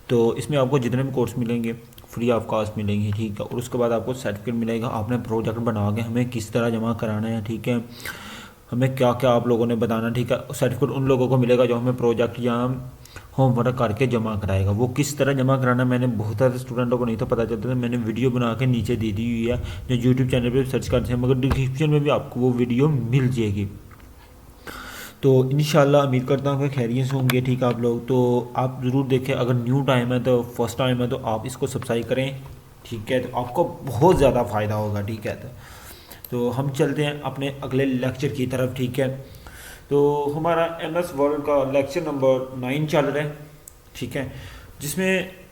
तो इसमें आपको जितने भी कोर्स मिलेंगे फ्री ऑफ कॉस्ट मिलेंगे, ठीक है। और उसके बाद आपको सर्टिफिकेट मिलेगा, आपने प्रोजेक्ट बना के हमें किस तरह जमा कराना है, ठीक है। हमें क्या क्या आप लोगों ने बताना, ठीक है। सर्टिफिकेट उन लोगों को मिलेगा जो हमें प्रोजेक्ट या होमवर्क करके जमा कराएगा। वो किस तरह जमा कराना मैंने बहुत सारे स्टूडेंटों को नहीं तो पता चलता था, मैंने वीडियो बना के नीचे दे दी हुई है, जो यूट्यूब चैनल पे सर्च करते हैं, मगर डिस्क्रिप्शन में भी आपको वो वीडियो मिल जाएगी। तो इंशाल्लाह उम्मीद करता हूँ कि खैरियत से होंगे, ठीक है आप लोग। तो आप ज़रूर देखें, अगर न्यू टाइम है तो फर्स्ट टाइम है तो आप इसको सब्सक्राइब करें, ठीक है। तो आपको बहुत ज़्यादा फ़ायदा होगा, ठीक है। तो हम चलते हैं अपने अगले लेक्चर की तरफ, ठीक है। तो हमारा MS वर्ल्ड का लेक्चर नंबर 9 चल रहा है, ठीक है, जिसमें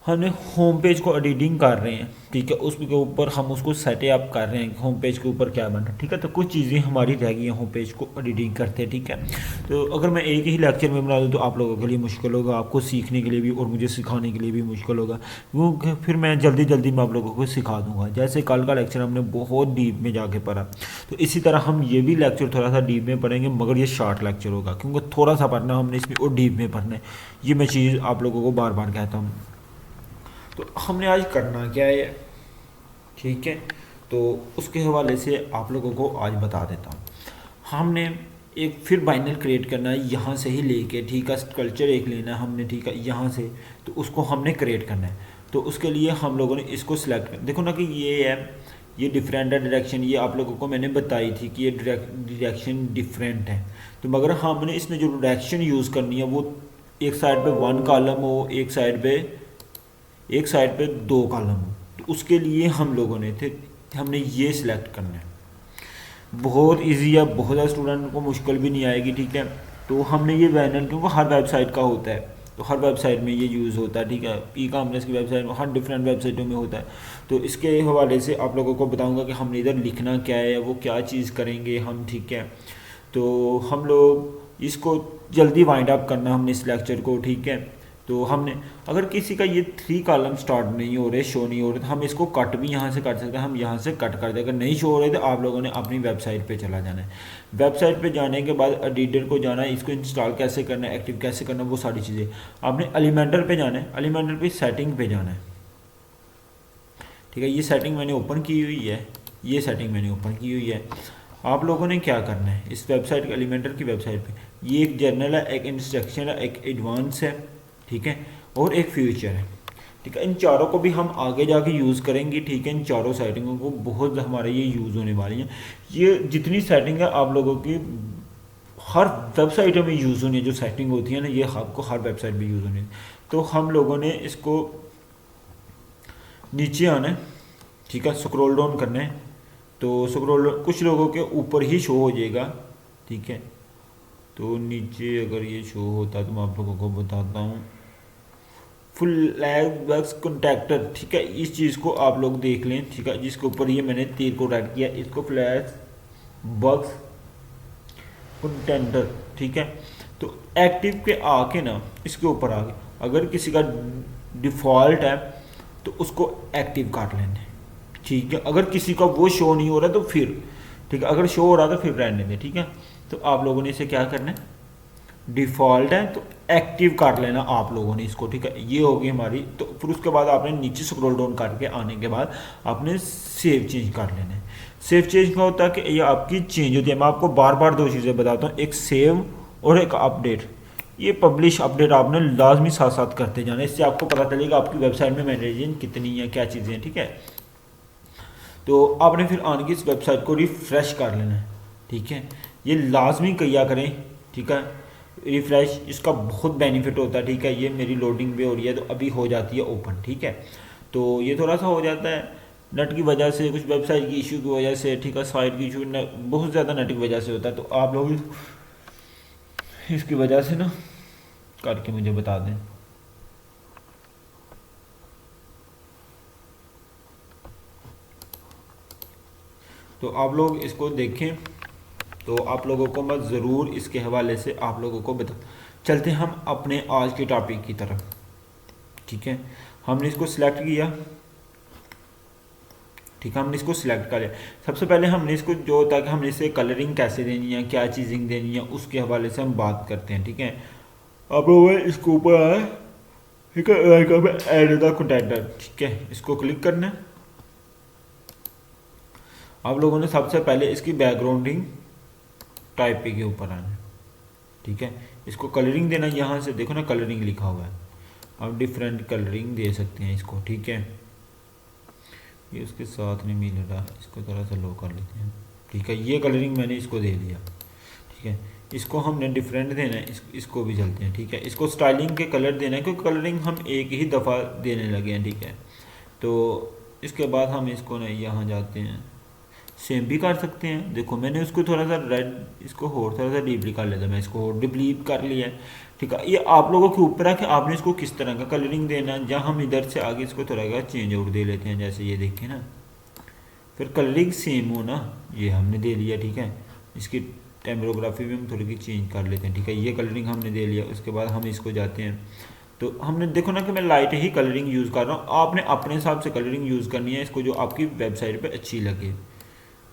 हमने होम पेज को एडिटिंग कर रहे हैं, ठीक है। उसके ऊपर हम उसको सेटअप कर रहे हैं कि होम पेज के ऊपर क्या बना, ठीक है। तो कुछ चीज़ें हमारी रह गई हैं होम पेज को एडिटिंग करते हैं, ठीक है। तो अगर मैं एक ही लेक्चर में बना दूँ तो आप लोगों के लिए मुश्किल होगा, आपको सीखने के लिए भी और मुझे सिखाने के लिए भी मुश्किल होगा, वो फिर मैं जल्दी जल्दी में आप लोगों को सिखा दूँगा। जैसे कल का लेक्चर हमने बहुत डीप में जाके पढ़ा, तो इसी तरह हम ये भी लेक्चर थोड़ा सा डीप में पढ़ेंगे, मगर ये शॉर्ट लेक्चर होगा क्योंकि थोड़ा सा पढ़ना हमने इसमें और डीप में पढ़ना है। ये मैं चीज़ आप लोगों को बार बार कहता हूँ। तो हमने आज करना क्या है, ठीक है। तो उसके हवाले से आप लोगों को आज बता देता हूँ। हमने एक फिर बाइनल क्रिएट करना है यहाँ से ही लेके, ठीक है। स्ट्रक्चर एक लेना है हमने, ठीक है, यहाँ से। तो उसको हमने क्रिएट करना है। तो उसके लिए हम लोगों ने इसको सिलेक्ट कर, देखो ना कि ये है, ये डिफरेंट है डायरेक्शन, ये आप लोगों को मैंने बताई थी कि ये डायरेक्शन डिफरेंट है। तो मगर हमने इसमें जो डायरेक्शन यूज़ करनी है वो एक साइड पे 1 कॉलम हो, एक साइड पे 2 कॉलम हो। तो उसके लिए हम लोगों ने हमने ये सिलेक्ट करना है। बहुत इजी है, बहुत ज़्यादा स्टूडेंट को मुश्किल भी नहीं आएगी, ठीक है। तो हमने ये बैनर, क्योंकि हर वेबसाइट का होता है, तो हर वेबसाइट में ये यूज़ होता है, ठीक है। ई कॉमर्स की वेबसाइट में, हर डिफरेंट वेबसाइटों में होता है। तो इसके हवाले से आप लोगों को बताऊंगा कि हमने इधर लिखना क्या है, वो क्या चीज़ करेंगे हम, ठीक है। तो हम लोग इसको जल्दी वाइंड अप करना हमने इस लेक्चर को, ठीक है। तो हमने, अगर किसी का ये 3 कॉलम स्टार्ट नहीं हो रहे, शो नहीं हो रहे, तो हम इसको कट भी यहाँ से कर सकते हैं, हम यहाँ से कट कर दें। अगर नहीं शो हो रहे तो आप लोगों ने अपनी वेबसाइट पे चला जाना है। वेबसाइट पे जाने के बाद एडिटर को जाना है, इसको इंस्टॉल कैसे करना है, एक्टिव कैसे करना है, वो सारी चीज़ें आपने एलिमेंटर पे जाना है। एलिमेंटर पे सेटिंग पे जाना है, ठीक है। ये सेटिंग मैंने ओपन की हुई है, ये सेटिंग मैंने ओपन की हुई है। आप लोगों ने क्या करना है, इस वेबसाइट एलिमेंटर की वेबसाइट पे, ये एक जर्नल है, एक इंस्ट्रक्शन है, एक एडवांस है, ठीक है, और एक फ्यूचर है, ठीक है। इन चारों को भी हम आगे जाके यूज़ करेंगे, ठीक है। इन चारों सेटिंगों को बहुत हमारे ये यूज़ होने वाली हैं। ये जितनी सेटिंग है आप लोगों की हर वेबसाइटों में यूज़ होनी है, जो सेटिंग होती है ना, ये आपको हर वेबसाइट में यूज़ होनी है। तो हम लोगों ने इसको नीचे आना है, ठीक है, स्क्रॉल डाउन करना है। तो स्क्रॉल कुछ लोगों के ऊपर ही शो हो जाएगा, ठीक है। तो नीचे अगर ये शो होता तो मैं आप लोगों को बताता हूँ, फुल लैग बग्स कॉन्टैक्टर, ठीक है। इस चीज़ को आप लोग देख लें, ठीक है, जिसके ऊपर ये मैंने तीर को रेड किया, इसको फ्लैश बग्स कंटेंटर, ठीक है। तो एक्टिव के आके ना इसके ऊपर आके अगर किसी का डिफ़ॉल्ट है तो उसको एक्टिव कर लेना है, ठीक है। अगर किसी का वो शो नहीं हो रहा तो फिर, ठीक है, अगर शो हो रहा तो फिर रहने दें, ठीक है। तो आप लोगों ने इसे क्या करना है, डिफ़ॉल्ट है तो एक्टिव कर लेना आप लोगों ने इसको, ठीक है। ये होगी हमारी। तो फिर उसके बाद आपने नीचे स्क्रॉल डाउन करके आने के बाद आपने सेव चेंज कर लेना है। सेव चेंज क्या होता है कि ये आपकी चेंज होती है। मैं आपको बार बार 2 चीज़ें बताता हूँ, एक सेव और एक अपडेट। ये पब्लिश अपडेट आपने लाजमी साथ साथ करते जाना, इससे आपको पता चलेगा आपकी वेबसाइट में मैनेजमेंट कितनी है, क्या चीज़ें हैं, ठीक है। तो आपने फिर आने की इस वेबसाइट को रिफ़्रेश कर लेना है, ठीक है। ये लाजमी किया करें, ठीक है, रिफ़्रेश, इसका बहुत बेनिफिट होता है, ठीक है। ये मेरी लोडिंग भी हो रही है तो अभी हो जाती है ओपन, ठीक है। तो ये थोड़ा सा हो जाता है नेट की वजह से, कुछ वेबसाइट की इशू की वजह से, ठीक है, साइट की इशू बहुत ज़्यादा नेट की वजह से होता है। तो आप लोग इसकी वजह से ना करके मुझे बता दें। तो आप लोग इसको देखें, तो आप लोगों को मैं ज़रूर इसके हवाले से आप लोगों को बता। चलते हम अपने आज के टॉपिक की तरफ, ठीक है। हमने इसको सिलेक्ट किया, ठीक है, हमने इसको सिलेक्ट कर लिया। सबसे पहले हमने इसको जो होता है कि हमने इसे कलरिंग कैसे देनी है, क्या चीज़िंग देनी है, उसके हवाले से हम बात करते हैं, ठीक है। अब वो इसके ऊपर आए, ठीक है, ऐड द कंटेंटर, ठीक है, इसको क्लिक करना है। आप लोगों ने सबसे पहले इसकी बैकग्राउंडिंग टाइप पे के ऊपर आना है, ठीक है। इसको कलरिंग देना, यहाँ से देखो ना कलरिंग लिखा हुआ है, आप डिफरेंट कलरिंग दे सकते हैं इसको, ठीक है। ये उसके साथ नहीं मिल रहा, इसको थोड़ा सा लो कर लेते हैं, ठीक है। ये कलरिंग मैंने इसको दे दिया, ठीक है। इसको हमने डिफरेंट देना है, इसको भी चलते हैं, ठीक है। इसको स्टाइलिंग के कलर देना है, क्योंकि कलरिंग हम एक ही दफ़ा देने लगे हैं, ठीक है। तो इसके बाद हम इसको ना यहाँ जाते हैं, सेम भी कर सकते हैं। देखो मैंने उसको थोड़ा सा रेड, इसको और थोड़ा सा डीपली कर लेता, मैं इसको और डीपली कर लिया है, ठीक है। ये आप लोगों के ऊपर है कि आपने इसको किस तरह का कलरिंग देना है। जहाँ हम इधर से आगे इसको थोड़ा सा चेंज आउट दे लेते हैं, जैसे ये देखें ना, फिर कलरिंग सेम हो ना, ये हमने दे लिया, ठीक है। इसकी टेम्पोग्राफी भी हम थोड़ी सी चेंज कर लेते हैं, ठीक है। ये कलरिंग हमने दे लिया। उसके बाद हम इसको जाते हैं, तो हमने देखो ना कि मैं लाइट ही कलरिंग यूज़ कर रहा हूँ, आपने अपने हिसाब से कलरिंग यूज़ करनी है, इसको जो आपकी वेबसाइट पे अच्छी लगे।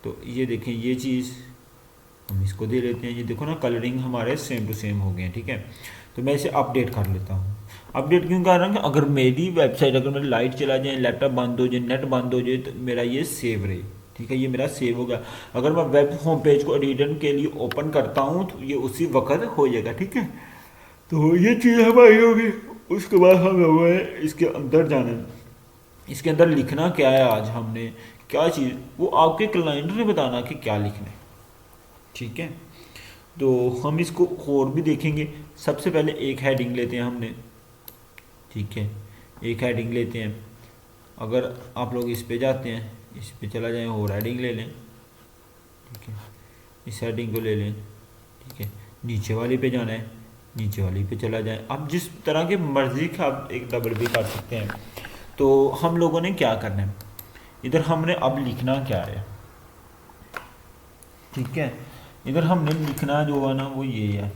तो ये देखें, ये चीज़ हम इसको दे लेते हैं। ये देखो ना कलरिंग हमारे सेम टू सेम हो गए हैं, ठीक है। तो मैं इसे अपडेट कर लेता हूँ। अपडेट क्यों कर रहा हूँ कि अगर मेरी वेबसाइट, अगर मेरी लाइट चला जाए, लैपटॉप बंद हो जाए, नेट बंद हो जाए, तो मेरा ये सेव रहे, ठीक है। ये मेरा सेव हो गया। अगर मैं वेब होम पेज को एडिटर के लिए ओपन करता हूँ तो ये उसी वक्त हो जाएगा, ठीक है। तो ये चीज़ हमारी होगी। उसके बाद हमें इसके अंदर जाना है, इसके अंदर लिखना क्या है, आज हमने क्या चीज़, वो आपके क्लाइंट ने बताना कि क्या लिखना है, ठीक है। तो हम इसको और भी देखेंगे। सबसे पहले एक हेडिंग लेते हैं हमने, ठीक है। एक हेडिंग लेते हैं, अगर आप लोग इस पे जाते हैं, इस पे चला जाए और हेडिंग ले लें, ठीक है। इस हेडिंग को ले लें, ठीक है। नीचे वाली पे जाना है, नीचे वाली पे चला जाए। आप जिस तरह की मर्ज़ी का आप एक डबल भी कर सकते हैं। तो हम लोगों ने क्या करना है, इधर हमने अब लिखना क्या है, ठीक है। इधर हमने लिखना जो है ना वो ये है,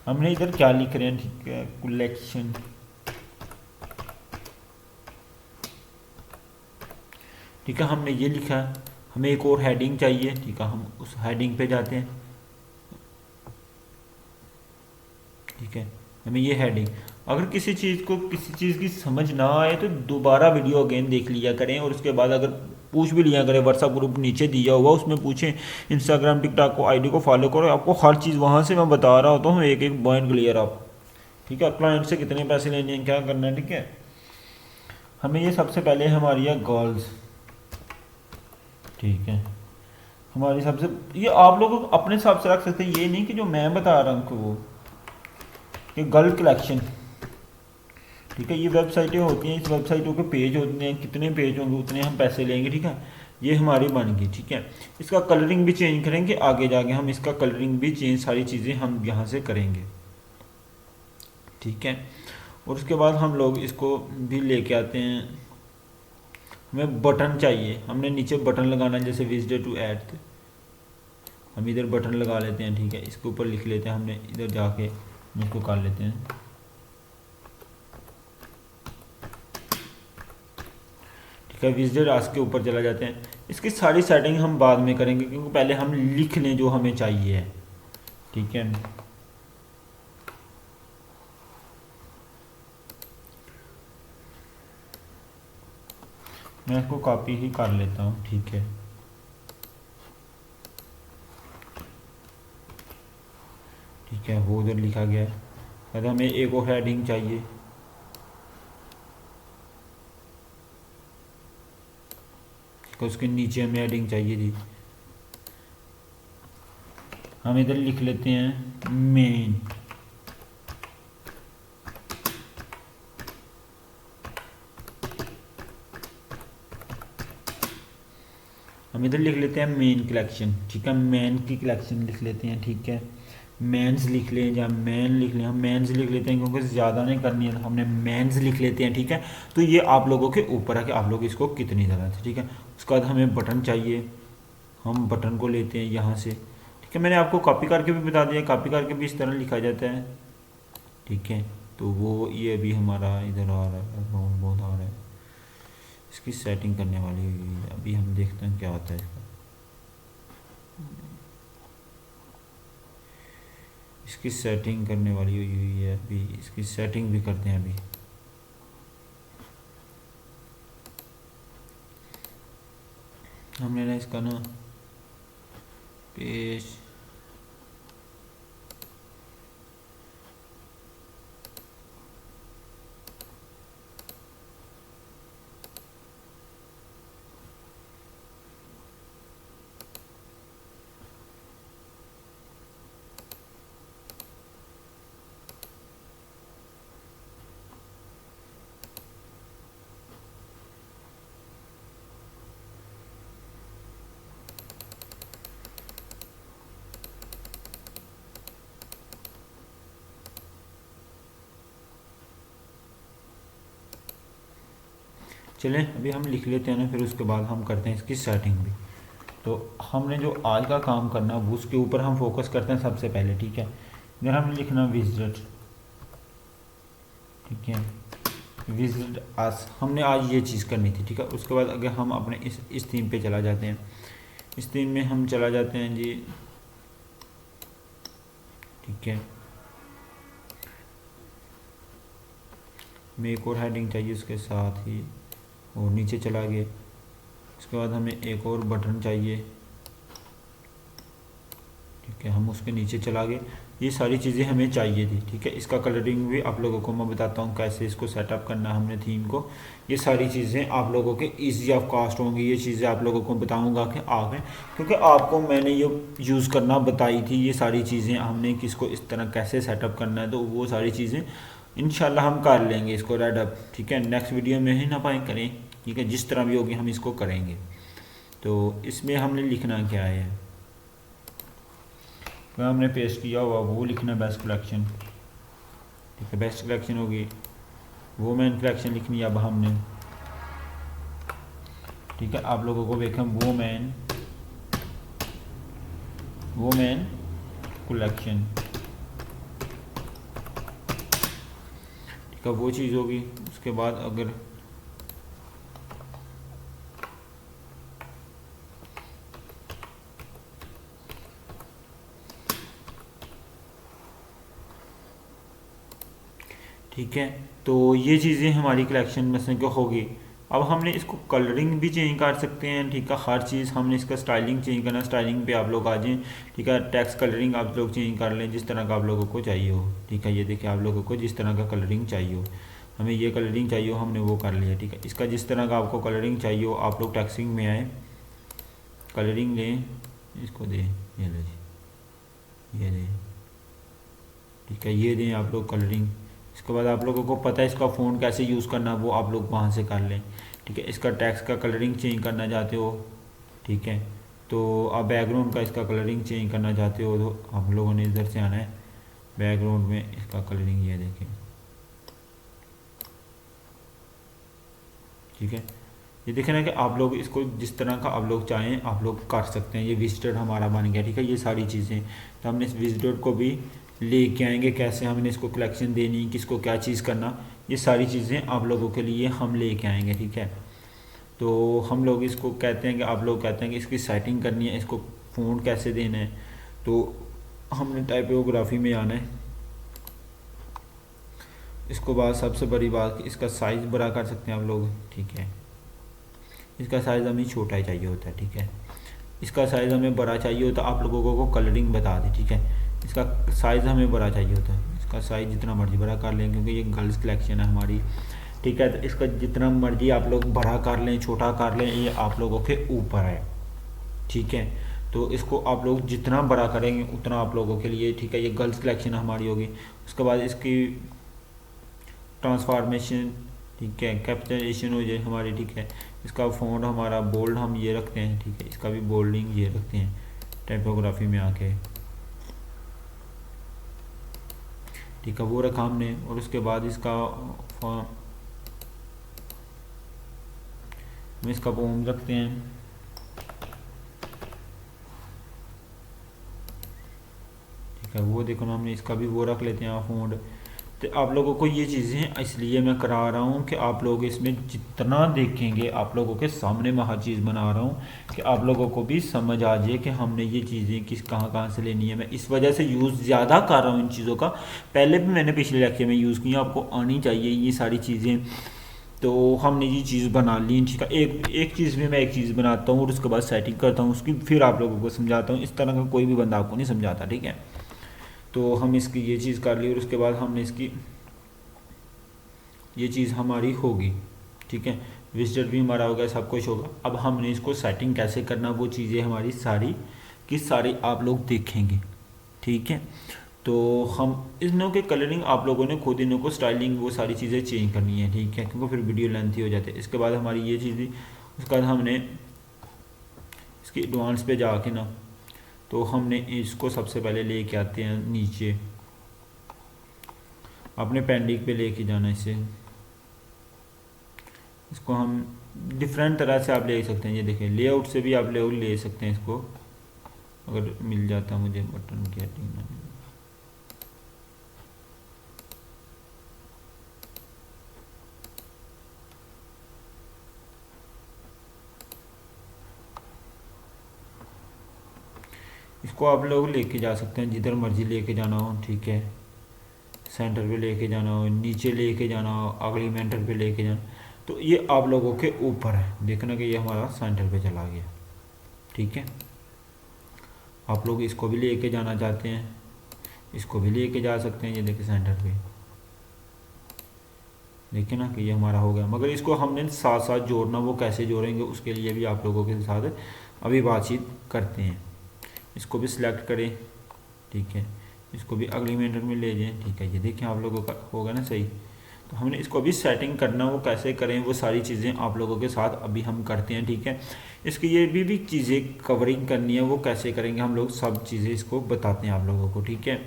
हमने इधर क्या लिख रहे हैं, ठीक है, कलेक्शन, ठीक है। हमने ये लिखा है, हमें एक और हेडिंग चाहिए, ठीक है। हम उस हेडिंग पे जाते हैं, ठीक है। हमें ये हेडिंग, अगर किसी चीज़ को, किसी चीज़ की समझ ना आए तो दोबारा वीडियो अगेन देख लिया करें, और उसके बाद अगर पूछ भी लिया करें, व्हाट्सअप ग्रुप नीचे दिया हुआ उसमें पूछें, इंस्टाग्राम टिकटॉक को आईडी को फॉलो करो, आपको हर चीज़ वहाँ से मैं बता रहा होता हूँ, एक एक पॉइंट क्लियर आप, ठीक है। क्लाइंट से कितने पैसे लेने हैं, क्या करना है, ठीक है। हमें ये सबसे पहले हमारी है गर्ल्स, ठीक है। हमारी सबसे, ये आप लोग अपने हिसाब से रख सकते हैं, ये नहीं कि जो मैं बता रहा हूँ कि वो, ये गर्ल कलेक्शन, ठीक है। ये वेबसाइटें होती हैं, इस वेबसाइटों के पेज होते हैं, कितने पेज होंगे उतने हम पैसे लेंगे, ठीक है। ये हमारी बन गई, ठीक है। इसका कलरिंग भी चेंज करेंगे, आगे जाके हम इसका कलरिंग भी चेंज, सारी चीज़ें हम यहाँ से करेंगे, ठीक है। और उसके बाद हम लोग इसको भी लेके आते हैं, हमें बटन चाहिए, हमने नीचे बटन लगाना है, जैसे विजिट टू ऐड, हम इधर बटन लगा लेते हैं, ठीक है। इसके ऊपर लिख लेते हैं, हमने इधर जाके इसको कर लेते हैं, ठीक है। विजिट आस्क के ऊपर चला जाते हैं। इसकी सारी सेटिंग हम बाद में करेंगे, क्योंकि पहले हम लिख लें जो हमें चाहिए है, ठीक है। मैं इसको कॉपी ही कर लेता हूँ, ठीक है। ठीक है, वो उधर लिखा गया है। अब हमें एक और हेडिंग चाहिए, तो उसके नीचे हमें हेडिंग चाहिए थी, हम इधर लिख लेते हैं मेन, हम इधर लिख लेते हैं मेन कलेक्शन, ठीक है। मेन की कलेक्शन लिख लेते हैं, ठीक है। मेंस लिख लें या मैन लिख लें, हम मेंस लिख लेते हैं क्योंकि ज़्यादा नहीं करनी है, तो हमने मेंस लिख लेते हैं, ठीक है। तो ये आप लोगों के ऊपर है कि आप लोग इसको कितनी ज़्यादा से, ठीक है। उसके बाद हमें बटन चाहिए, हम बटन को लेते हैं यहाँ से, ठीक है। मैंने आपको कॉपी करके भी बता दिया, कॉपी करके भी इस तरह लिखा जाता है, ठीक है। तो वो ये अभी हमारा इधर आ रहा है, बहुत आ रहा है, इसकी सेटिंग करने वाली होगी, अभी हम देखते हैं क्या होता है इसका। इसकी सेटिंग करने वाली हुई है, अभी इसकी सेटिंग भी करते हैं। अभी हमने ना इसका ना पेज चलें अभी हम लिख लेते हैं ना, फिर उसके बाद हम करते हैं इसकी सेटिंग भी। तो हमने जो आज का काम करना वो उसके ऊपर हम फोकस करते हैं सबसे पहले, ठीक है। इधर हमने लिखना विजिट, ठीक है, विजिट अस, हमने आज ये चीज़ करनी थी, ठीक है। उसके बाद अगर हम अपने इस थीम पे चला जाते हैं, इस थीम में हम चला जाते हैं जी, ठीक है। हमें एक और हेडिंग चाहिए उसके साथ ही, और नीचे चला गए। उसके बाद हमें एक और बटन चाहिए, ठीक है, हम उसके नीचे चला गए। ये सारी चीज़ें हमें चाहिए थी, ठीक है। इसका कलरिंग भी आप लोगों को मैं बताता हूँ कैसे इसको सेटअप करना है हमने थीम को। ये सारी चीज़ें आप लोगों के इजी ऑफ कास्ट होंगी, ये चीज़ें आप लोगों को बताऊँगा कि आगे, क्योंकि आपको मैंने ये यूज़ करना बताई थी। ये सारी चीज़ें हमने किसको इस तरह कैसे सेटअप करना है, तो वो सारी चीज़ें इंशाल्लाह हम कर लेंगे इसको रेडअप, ठीक है। नेक्स्ट वीडियो में ही ना पाए करें, ठीक है, जिस तरह भी होगी हम इसको करेंगे। तो इसमें हमने लिखना क्या है, वह हमने पेस्ट किया हुआ वो लिखना बेस्ट कलेक्शन, ठीक है। बेस्ट कलेक्शन होगी, वोमेन कलेक्शन लिखनी है अब हमने, ठीक है। आप लोगों को देखें वोमेन कलेक्शन, ठीक है, वो चीज़ होगी। उसके बाद अगर ठीक है, तो ये चीज़ें हमारी कलेक्शन में से क्या होगी। अब हमने इसको कलरिंग भी चेंज कर सकते हैं, ठीक है। हर चीज़ हमने इसका स्टाइलिंग चेंज करना, स्टाइलिंग पे आप लोग आ जाएँ, ठीक है। टेक्स्ट कलरिंग आप लोग चेंज कर लें जिस तरह का आप लोगों को चाहिए हो, ठीक है। ये देखिए आप लोगों को जिस तरह का कलरिंग चाहिए हो, हमें ये कलरिंग चाहिए हो, हमने वो कर लिया, ठीक है। इसका जिस तरह का आपको कलरिंग चाहिए हो आप लोग टेक्सटिंग में आए, कलरिंग लें, इसको दें, ये लो जी, ये दें, ठीक है, ये दें आप लोग कलरिंग। इसके बाद आप लोगों को पता है इसका फ़ॉन्ट कैसे यूज़ करना, वो आप लोग वहाँ से कर लें, ठीक है। इसका टेक्स्ट का कलरिंग चेंज करना चाहते हो, ठीक है, तो आप बैकग्राउंड का इसका कलरिंग चेंज करना चाहते हो तो हम लोगों ने इधर से आना है बैकग्राउंड में, इसका कलरिंग ये देखें, ठीक है। ये देखें ना कि आप लोग इसको जिस तरह का आप लोग चाहें आप लोग कर सकते हैं। ये विजिटर हमारा बन गया, ठीक है। ये सारी चीज़ें तो हमने इस विजिटर को भी लेके आएंगे, कैसे हमने इसको कलेक्शन देनी, किसको क्या चीज़ करना, ये सारी चीज़ें आप लोगों के लिए हम लेके आएंगे, ठीक है। तो हम लोग इसको कहते हैं कि आप लोग कहते हैं कि इसकी सेटिंग करनी है, इसको फ़ॉन्ट कैसे देना है, तो हमने टाइपोग्राफी में आना है। इसको बाद सबसे बड़ी बात कि इसका साइज़ बड़ा कर सकते हैं आप लोग, ठीक है। इसका साइज़ हमें छोटा ही चाहिए होता है, ठीक है। इसका साइज़ हमें बड़ा चाहिए होता है, आप लोगों को कलरिंग बता दें, ठीक है। इसका साइज़ हमें बड़ा चाहिए होता है, इसका साइज़ जितना मर्जी बड़ा कर लें क्योंकि ये गर्ल्स कलेक्शन है हमारी, ठीक है। तो इसका जितना मर्जी आप लोग बड़ा कर लें छोटा कर लें, ये आप लोगों के ऊपर है, ठीक है। तो इसको आप लोग जितना बड़ा करेंगे उतना आप लोगों के लिए, ठीक है। ये गर्ल्स कलेक्शन हमारी होगी। उसके बाद इसकी ट्रांसफॉर्मेशन, ठीक है, कैपिटलाइजेशन हो जाए हमारी, ठीक है। इसका फ़ॉन्ट हमारा बोल्ड हम ये रखते हैं, ठीक है। इसका भी बोल्डिंग ये रखते हैं टाइपोग्राफी में आके, ठीक है, वो रखा हमने। और उसके बाद इसका हम इसका फॉर्म रखते हैं, ठीक है। वो देखो ना हमने इसका भी वो रख लेते हैं फ़ॉन्ट, तो आप लोगों को ये चीज़ें इसलिए मैं करा रहा हूँ कि आप लोग इसमें जितना देखेंगे, आप लोगों के सामने मैं हर चीज़ बना रहा हूँ कि आप लोगों को भी समझ आ जाए कि हमने ये चीज़ें किस कहाँ कहाँ से लेनी है। मैं इस वजह से यूज़ ज़्यादा कर रहा हूँ इन चीज़ों का। पहले भी मैंने पिछले लेक्चर में यूज़ किया, आपको आनी चाहिए ये सारी चीज़ें। तो हमने ये चीज़ बना ली, ठीक है। एक एक चीज़ में मैं एक चीज़ बनाता हूँ और उसके बाद सेटिंग करता हूँ उसकी, फिर आप लोगों को समझाता हूँ। इस तरह का कोई भी बंदा आपको नहीं समझाता, ठीक है। तो हम इसकी ये चीज़ कर ली और उसके बाद हमने इसकी ये चीज़ हमारी होगी, ठीक है। विजिटर भी हमारा होगा, सब कुछ होगा। अब हमने इसको सेटिंग कैसे करना, वो चीज़ें हमारी सारी की सारी आप लोग देखेंगे, ठीक है। तो हम इनों के कलरिंग आप लोगों ने खुद इनों को स्टाइलिंग वो सारी चीज़ें चेंज करनी है, ठीक है, क्योंकि फिर वीडियो लेंथी हो जाती है। इसके बाद हमारी ये चीज़ थी, उसके बाद हमने इसकी एडवांस पे जाके ना, तो हमने इसको सबसे पहले लेके आते हैं नीचे, अपने पेंडिंग पे लेके जाना इसे। इसको हम डिफरेंट तरह से आप ले सकते हैं, ये देखें लेआउट से भी आप लेआउट ले सकते हैं इसको, अगर मिल जाता मुझे बटन की हेडिंग में। इसको आप लोग लेके जा सकते हैं जिधर मर्जी लेके जाना हो, ठीक है। सेंटर पे लेके जाना हो, नीचे लेके जाना हो, अगली मेंटर पे लेके जाना, तो ये आप लोगों के ऊपर है। देखना कि ये हमारा सेंटर पे चला गया, ठीक है। आप लोग इसको भी लेके जाना चाहते हैं, इसको भी लेके जा सकते हैं। ये देखिए सेंटर पे, देखिए ना कि ये हमारा हो गया। मगर इसको हमने साथ साथ जोड़ना, वो कैसे जोड़ेंगे उसके लिए भी आप लोगों के साथ अभी बातचीत करते हैं। इसको भी सिलेक्ट करें, ठीक है। इसको भी अगली मिनट में ले जाएं, ठीक है। ये देखें आप लोगों का होगा ना सही। तो हमने इसको अभी सेटिंग करना, वो कैसे करें वो सारी चीज़ें आप लोगों के साथ अभी हम करते हैं, ठीक है। इसकी ये भी चीज़ें कवरिंग करनी है, वो कैसे करेंगे हम लोग, सब चीज़ें इसको बताते हैं आप लोगों को, ठीक है।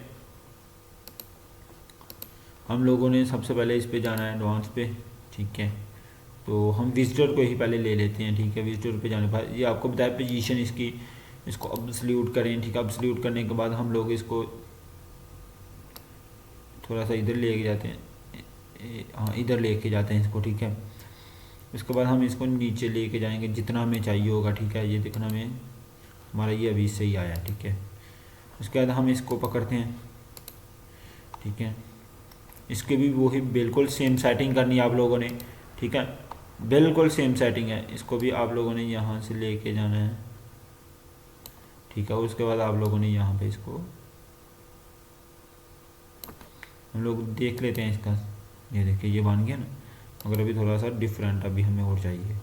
हम लोगों ने सबसे पहले इस पे जाना है एडवांस पे, ठीक है। तो हम विजिटर को ही पहले ले लेते हैं, ठीक है। विजिटर पे जाने पर ये आपको बताया पोजीशन इसकी, इसको अब्सोल्यूट करें, ठीक है। अब्सोल्यूट करने के बाद हम लोग इसको थोड़ा सा इधर ले जाते हैं, हाँ इधर लेके जाते हैं इसको, ठीक है। उसके बाद हम इसको नीचे लेके जाएंगे जितना हमें चाहिए होगा, ठीक है। ये देखना हमें हमारा ये अभी सही आया, ठीक है। उसके बाद हम इसको पकड़ते हैं, ठीक है। इसके भी वही बिल्कुल सेम सेटिंग करनी है आप लोगों ने, ठीक है। बिल्कुल सेम सेटिंग है, इसको भी आप लोगों ने यहाँ से लेके जाना है, ठीक है। उसके बाद आप लोगों ने यहाँ पे इसको हम लोग देख लेते हैं इसका। ये देखिए ये बन गया ना, मगर अभी थोड़ा सा डिफरेंट अभी हमें और चाहिए।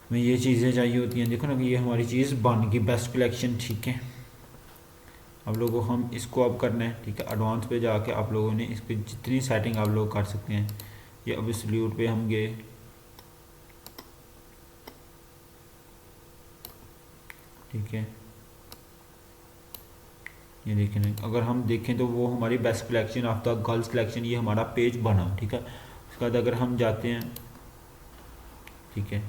हमें ये चीज़ें चाहिए होती हैं, देखो ना कि ये हमारी चीज़ बन गई, बेस्ट कलेक्शन, ठीक है। आप लोगों को हम इसको अब करना है, ठीक है। एडवांस पे जाके आप लोगों ने इस पर जितनी सेटिंग आप लोग कर सकते हैं, ये अब एब्सोल्यूट पे हम गए, ठीक है। ये देखें ना, अगर हम देखें तो वो हमारी best collection of the girls collection, ये हमारा पेज बना, ठीक है। उसके बाद अगर हम जाते हैं, ठीक है,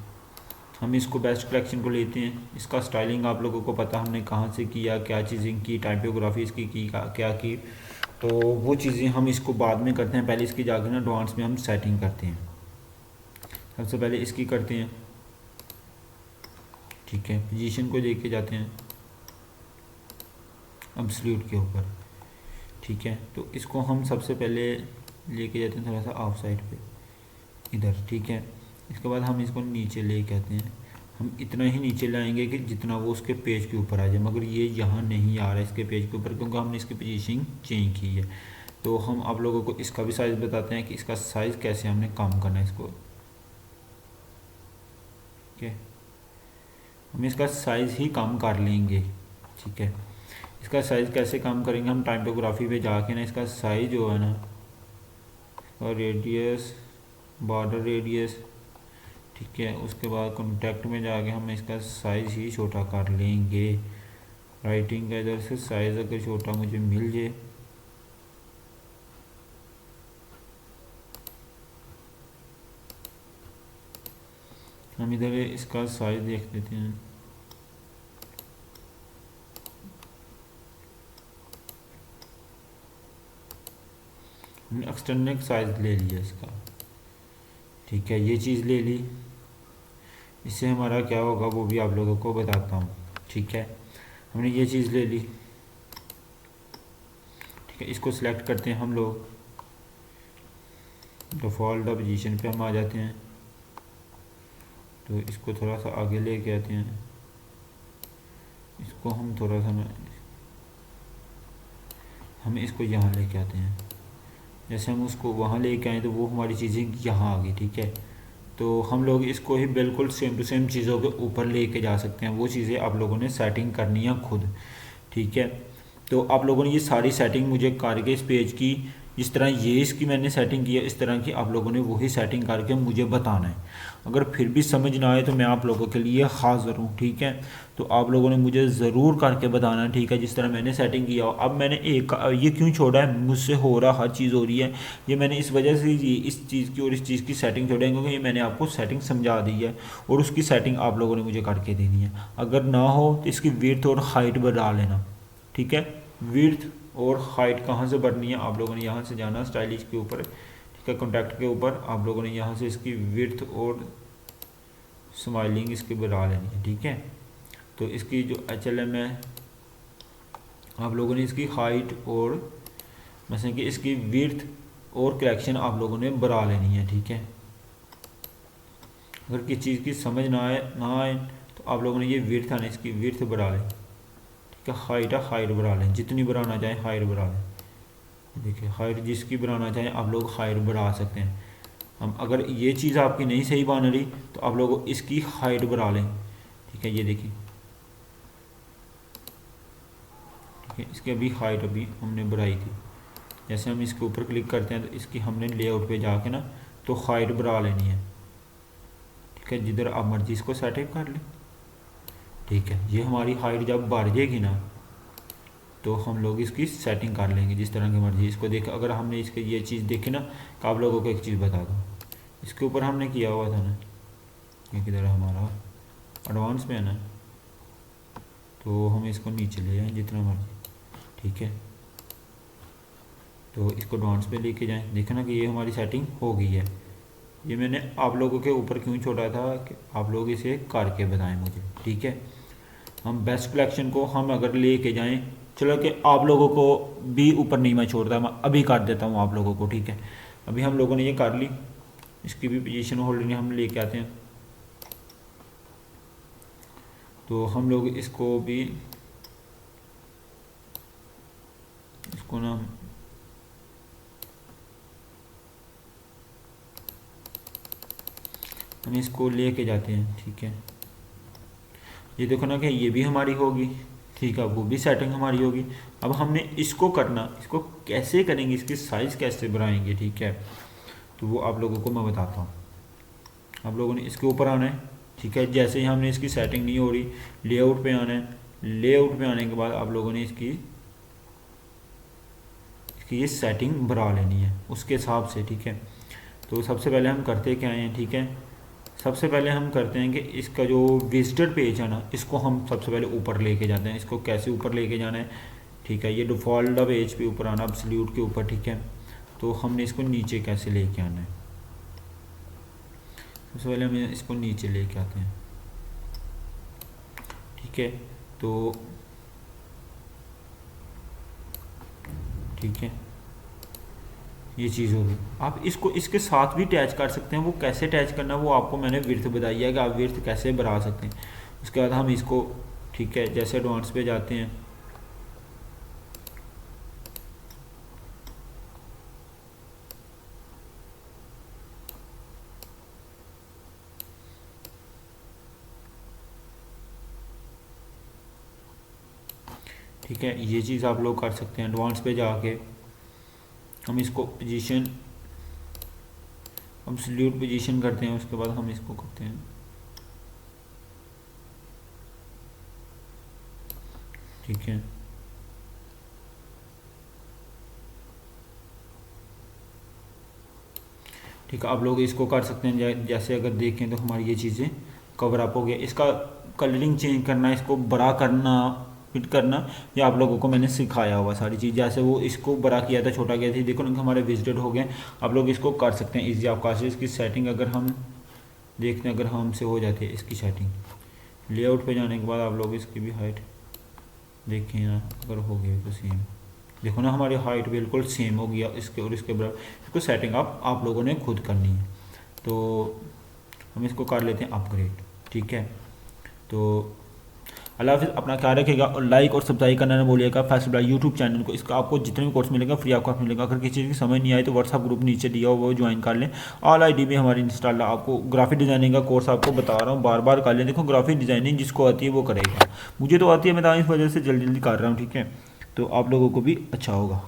हम इसको बेस्ट कलेक्शन को लेते हैं। इसका स्टाइलिंग आप लोगों को पता हमने कहाँ से किया, क्या चीज़ें की, टाइपोग्राफी इसकी की क्या की, तो वो चीज़ें हम इसको बाद में करते हैं। पहले इसकी जाकर ना एडवांस में हम सेटिंग करते हैं। सबसे पहले इसकी करते हैं, ठीक है। पोजीशन को लेके जाते हैं एब्सोल्यूट के ऊपर, ठीक है। तो इसको हम सबसे पहले लेके जाते हैं थोड़ा सा ऑफ साइड पे इधर, ठीक है। इसके बाद हम इसको नीचे ले कहते हैं, हम इतना ही नीचे लाएंगे कि जितना वो उसके पेज के ऊपर आ जाए। मगर ये यहाँ नहीं आ रहा है इसके पेज के ऊपर, क्योंकि हमने इसकी पोजीशनिंग चेंज की है। तो हम आप लोगों को इसका भी साइज़ बताते हैं कि इसका साइज़ कैसे हमने कम करना है इसको, ठीक है। हम इसका साइज़ ही कम कर लेंगे, ठीक है। इसका साइज़ कैसे कम करेंगे, हम टाइपोग्राफी पे जाके ना इसका साइज़ जो है ना, और रेडियस, बॉर्डर रेडियस, ठीक है। उसके बाद कॉन्टैक्ट में जाके हम इसका साइज़ ही छोटा कर लेंगे। राइटिंग का इधर से साइज़ अगर छोटा मुझे मिल जाए, हम इधर इसका साइज़ देख लेते हैं, हमने एक्सटर्नल साइज ले लिया इसका, ठीक है, ये चीज़ ले ली। इससे हमारा क्या होगा वो भी आप लोगों को बताता हूँ, ठीक है। हमने ये चीज़ ले ली, ठीक है। इसको सिलेक्ट करते हैं हम लोग, डिफ़ॉल्ट पोजीशन पे हम आ जाते हैं। तो इसको थोड़ा सा आगे लेके आते हैं, इसको हम थोड़ा सा हम इसको यहाँ लेके आते हैं। जैसे हम उसको वहाँ लेके आए तो वो हमारी चीज़ें यहाँ आ गई, ठीक है। तो हम लोग इसको ही बिल्कुल सेम टू सेम चीज़ों के ऊपर लेके जा सकते हैं। वो चीज़ें आप लोगों ने सेटिंग करनी है खुद, ठीक है। तो आप लोगों ने ये सारी सेटिंग मुझे करके इस पेज की जिस तरह ये इसकी मैंने सेटिंग की है, इस तरह की आप लोगों ने वही सेटिंग करके मुझे बताना है। अगर फिर भी समझ ना आए तो मैं आप लोगों के लिए हाज़िर हूँ, ठीक है। तो आप लोगों ने मुझे ज़रूर करके बताना, ठीक है, जिस तरह मैंने सेटिंग किया हो। अब मैंने ये क्यों छोड़ा है, मुझसे हो रहा हर चीज़ हो रही है, ये मैंने इस वजह से इस चीज़ की और इस चीज़ की सेटिंग छोड़ा है क्योंकि ये मैंने आपको सेटिंग समझा दी है और उसकी सेटिंग आप लोगों ने मुझे करके देनी है। अगर ना हो तो इसकी विड्थ और हाइट बढ़ा लेना, ठीक है। विड्थ और हाइट कहाँ से बढ़नी है, आप लोगों ने यहाँ से जाना स्टाइलिश के ऊपर, ठीक है, कॉन्टैक्ट के ऊपर आप लोगों ने यहाँ से इसकी विड्थ और स्माइलिंग इसकी बढ़ा लेनी है, ठीक है। तो इसकी जो HLM है आप लोगों ने इसकी हाइट और जैसे कि इसकी विड्थ और करेक्शन आप लोगों ने बढ़ा लेनी है, ठीक है। अगर किसी चीज़ की समझ ना आए तो आप लोगों ने ये विड्थ आने इसकी विड्थ बढ़ा लें, ठीक है। हाइट बढ़ा लें, जितनी बढ़ाना चाहें हाइट बढ़ा लें। देखिए हाइट जिसकी बढ़ाना चाहें आप लोग हाइट बढ़ा सकते हैं। हम अगर ये चीज़ आपकी नहीं सही बन रही तो आप लोग इसकी हाइट बढ़ा लें, ठीक है। ये देखिए, ठीक है, इसकी अभी हाइट अभी हमने बढ़ाई थी। जैसे हम इसके ऊपर क्लिक करते हैं तो इसकी हमने लेआउट पे जाके ना तो हाइट बढ़ा लेनी है, ठीक है। जिधर आप मर्जी इसको सेटिंग कर लें, ठीक है। ये हमारी हाइट जब बढ़ जाएगी ना तो हम लोग इसकी सेटिंग कर लेंगे जिस तरह की मर्जी। इसको देख अगर हमने इसके ये चीज़ देखी ना तो आप लोगों को एक चीज़ बता दूँ, इसके ऊपर हमने किया हुआ था ना, ये किधर हमारा एडवांस में है ना, तो हम इसको नीचे ले आए जितना मर्जी, ठीक है। तो इसको एडवांस पे लेके जाएं, देखो ना कि ये हमारी सेटिंग हो गई है। ये मैंने आप लोगों के ऊपर क्यों छोड़ा था कि आप लोग इसे करके बताएं मुझे, ठीक है। हम बेस्ट कलेक्शन को हम अगर लेके जाएं, चलो कि आप लोगों को भी ऊपर नहीं मैं छोड़ता, मैं अभी कर देता हूँ आप लोगों को, ठीक है। अभी हम लोगों ने ये कर ली, इसकी भी पोजीशन होल्डिंग हम लेके आते हैं। तो हम लोग इसको भी इसको ना हम इसको लेके जाते हैं, ठीक है। ये देखो ना कि ये भी हमारी होगी, ठीक है, वो भी सेटिंग हमारी होगी। अब हमने इसको करना, इसको कैसे करेंगे, इसकी साइज़ कैसे बढ़ाएंगे, ठीक है। तो वो आप लोगों को मैं बताता हूँ। आप लोगों ने इसके ऊपर आना है, ठीक है। जैसे ही हमने इसकी सेटिंग नहीं हो रही लेआउट पे आना है, लेआउट पे आने के बाद आप लोगों ने इसकी ये सेटिंग बढ़ा लेनी है उसके हिसाब से, ठीक है। तो सबसे पहले हम करते क्या हैं, ठीक है। सबसे पहले हम करते हैं कि इसका जो विजिटर पेज है ना इसको हम सबसे पहले ऊपर लेके जाते हैं। इसको कैसे ऊपर लेके जाना है, ठीक है। ये डिफ़ॉल्ट पेज पे ऊपर आना एब्सोल्यूट के ऊपर, ठीक है। तो हमने इसको नीचे कैसे लेके आना है, सबसे पहले हम इसको नीचे लेके आते हैं, ठीक है। तो ठीक है, ये चीज़ होगी। आप इसको इसके साथ भी अटैच कर सकते हैं। वो कैसे अटैच करना वो आपको मैंने विड्थ बताई है कि आप विड्थ कैसे बढ़ा सकते हैं। उसके बाद हम इसको, ठीक है, जैसे एडवांस पे जाते हैं, ठीक है। ये चीज़ आप लोग कर सकते हैं। एडवांस पे जाके हम इसको पोजीशन एब्सोल्यूट पोजीशन करते हैं, उसके बाद हम इसको करते हैं, ठीक है। ठीक है, आप लोग इसको कर सकते हैं। जैसे अगर देखें तो हमारी ये चीज़ें कवर अप हो गया। इसका कलरिंग चेंज करना, इसको बड़ा करना, फिट करना ये आप लोगों को मैंने सिखाया हुआ सारी चीज़। जैसे वो इसको बड़ा किया था, छोटा किया था, देखो ना हमारे विजिटेड हो गए। आप लोग इसको कर सकते हैं इजी अवकाश से। इसकी सेटिंग अगर हम देखते हैं, अगर हमसे हो जाती है इसकी सेटिंग, लेआउट पे जाने के बाद आप लोग इसकी भी हाइट देखें ना, अगर हो गई तो सेम, देखो ना हमारी हाइट बिल्कुल सेम हो गया इसके और इसके बराबर। इसको सेटिंग आप लोगों ने खुद करनी है। तो हम इसको कर लेते हैं अपग्रेड, ठीक है। तो अल्लाह हाफिज़, अपना ख्याल रखिएगा और लाइक और सब्सक्राइब करना ना भूलिएगा फैसल यूट्यूब चैनल को। इसका आपको जितने भी कोर्स मिलेगा फ्री ऑफ कॉस्ट मिलेगा। अगर किसी चीज़ की समझ नहीं आए तो व्हाट्सअप ग्रुप नीचे दिया हो वो ज्वाइन कर लें। ऑल आईडी भी हमारी इंस्टॉल। आपको ग्राफिक डिज़ाइनिंग का कोर्स आपको बता रहा हूँ, बार बार कर लें। देखो ग्राफिक डिज़ाइनिंग जिसको आती है वो करेगा, मुझे तो आती है, मैं तो इस वजह से जल्दी जल्दी कर रहा हूँ, ठीक है। तो आप लोगों को भी अच्छा होगा।